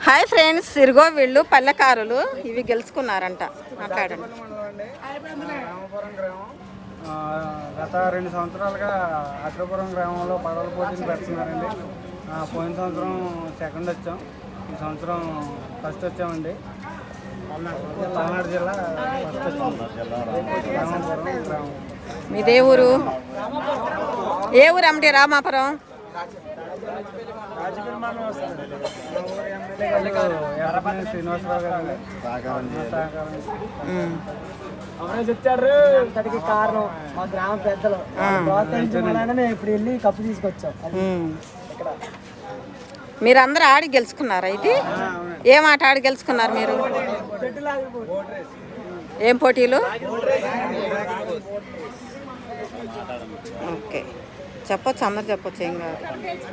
Hi friends, ఇరుగో వీళ్ళు పల్లెకారులు. ఇవి గెలుచుకున్నారంట. మాట్లాడండి. రామపురం గ్రామం గత 2 సంవత్సరాలుగా అగ్రపురం గ్రామంలో పడవల పోటీలు పెడుతున్నారండి. పోయిన సంవత్సరం సెకండ్ వచ్చాం, ఈ సంవత్సరం ఫస్ట్ వచ్చామండి. పల్నాడు జిల్లా ఫస్ట్ వచ్చాం. రామపురం గ్రామం. మీదే ఊరు? ఏ ఊరు అమ్మటి? రామాపురం. శ్రీనివాసరావు గారు అవరే చెప్తారు. దానికి కారణం మా గ్రామ పెద్దలు మేము ఇప్పుడు వెళ్ళి కప్పు తీసుకొచ్చాం. మీరందరూ ఆడి గెలుచుకున్నారా? ఇది ఏం ఆట ఆడి గెలుచుకున్నారు మీరు? ఏం పోటీలు? ఓకే, చెప్పొచ్చు, అందరు చెప్పొచ్చు, ఏం కాదు.